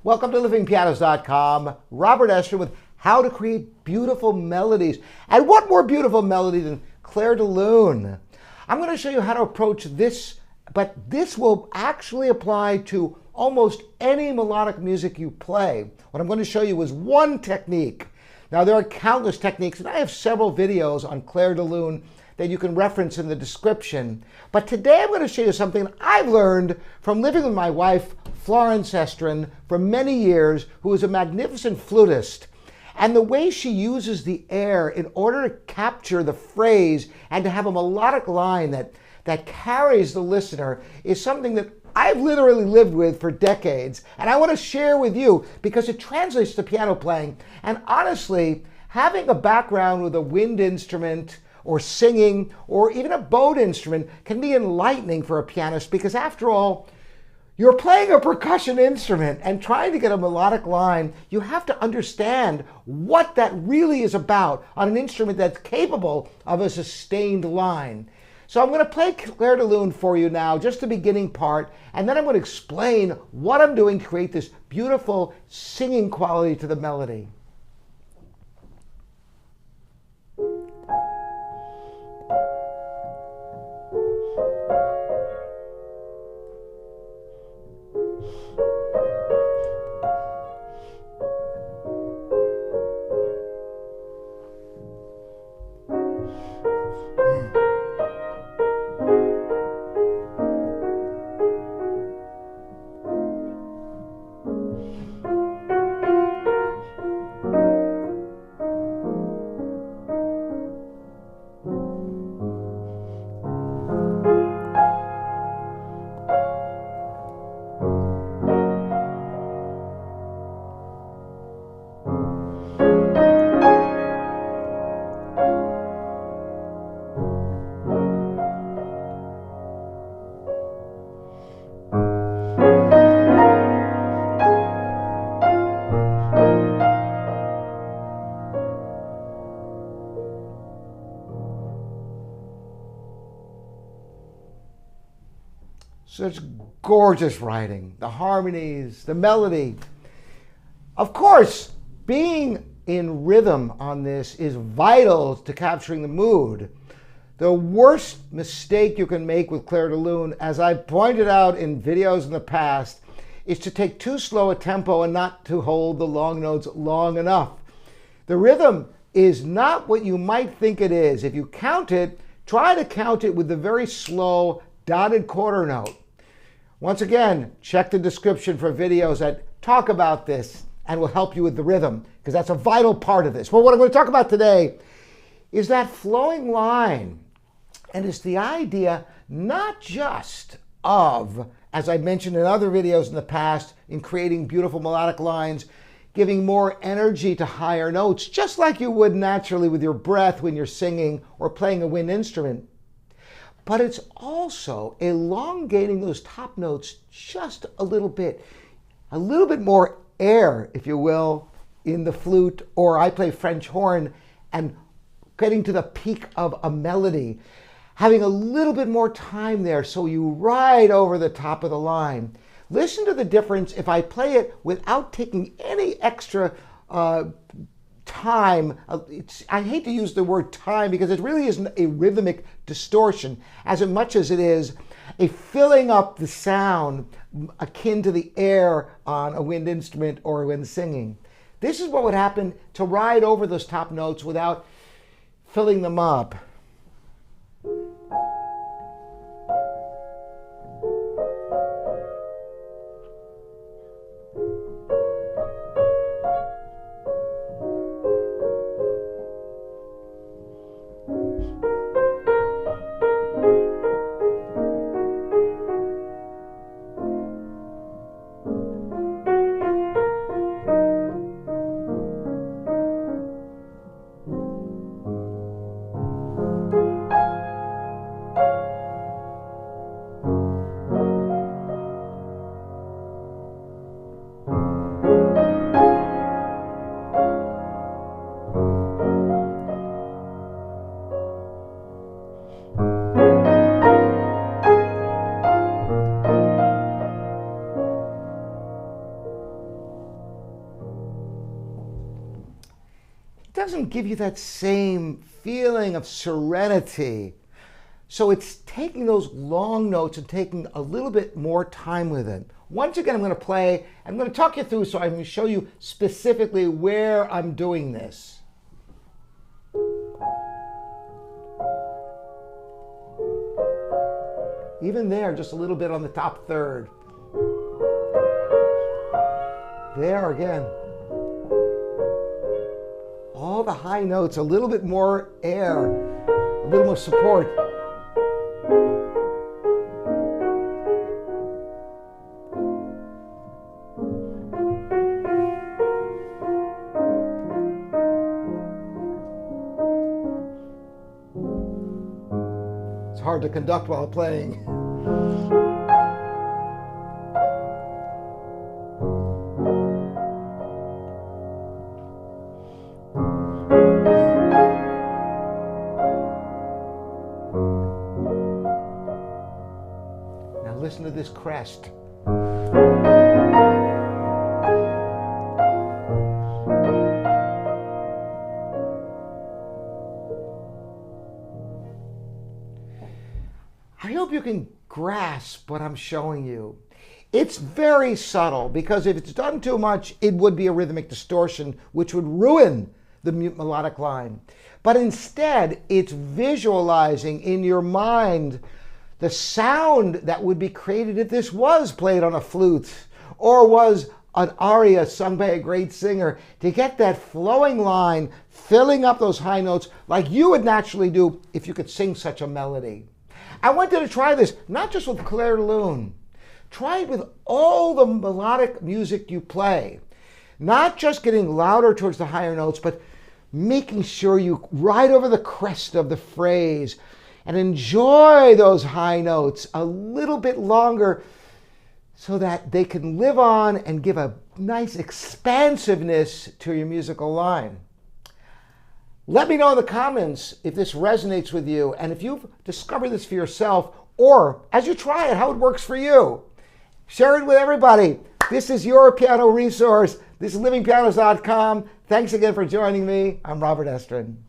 Welcome to livingpianos.com. Robert Estrin with how to create beautiful melodies. And what more beautiful melody than Clair de Lune? I'm going to show you how to approach this, but this will actually apply to almost any melodic music you play. What I'm going to show you is one technique. Now, there are countless techniques, and I have several videos on Clair de Lune that you can reference in the description. But today I'm going to show you something I've learned from living with my wife, Florence Estrin, for many years, who is a magnificent flutist. And the way she uses the air in order to capture the phrase and to have a melodic line that carries the listener is something that I've literally lived with for decades. And I want to share with you because it translates to piano playing. And honestly, having a background with a wind instrument or singing, or even a bowed instrument can be enlightening for a pianist because after all, you're playing a percussion instrument and trying to get a melodic line, you have to understand what that really is about on an instrument that's capable of a sustained line. So I'm going to play Clair de Lune for you now, just the beginning part, and then I'm going to explain what I'm doing to create this beautiful singing quality to the melody. Such gorgeous writing, the harmonies, the melody. Of course, being in rhythm on this is vital to capturing the mood. The worst mistake you can make with Clair de Lune, as I've pointed out in videos in the past, is to take too slow a tempo and not to hold the long notes long enough. The rhythm is not what you might think it is. If you count it, try to count it with the very slow dotted quarter note. Once again, check the description for videos that talk about this and will help you with the rhythm, because that's a vital part of this. Well, what I'm going to talk about today is that flowing line. And it's the idea not just of, as I mentioned in other videos in the past, in creating beautiful melodic lines, giving more energy to higher notes, just like you would naturally with your breath when you're singing or playing a wind instrument. But it's also elongating those top notes just a little bit more air, if you will, in the flute, or I play French horn, and getting to the peak of a melody, having a little bit more time there so you ride over the top of the line. Listen to the difference if I play it without taking any extra time. I hate to use the word time because it really isn't a rhythmic distortion as much as it is a filling up the sound akin to the air on a wind instrument or when singing. This is what would happen to ride over those top notes without filling them up. doesn't give you that same feeling of serenity. So it's taking those long notes and taking a little bit more time with it. Once again, I'm going to play. I'm going to talk you through so I can show you specifically where I'm doing this. Even there, just a little bit on the top third. There again. All the high notes, a little bit more air, a little more support. It's hard to conduct while playing. Now listen to this crest. I hope you can grasp what I'm showing you. It's very subtle because if it's done too much, it would be a rhythmic distortion, which would ruin the melodic line. But instead, it's visualizing in your mind the sound that would be created if this was played on a flute or was an aria sung by a great singer, to get that flowing line, filling up those high notes like you would naturally do if you could sing such a melody. I want you to try this, not just with Clair de Lune. Try it with all the melodic music you play. Not just getting louder towards the higher notes, but making sure you ride over the crest of the phrase and enjoy those high notes a little bit longer so that they can live on and give a nice expansiveness to your musical line. Let me know in the comments if this resonates with you and if you've discovered this for yourself, or as you try it, how it works for you. Share it with everybody. This is your piano resource. This is livingpianos.com. Thanks again for joining me. I'm Robert Estrin.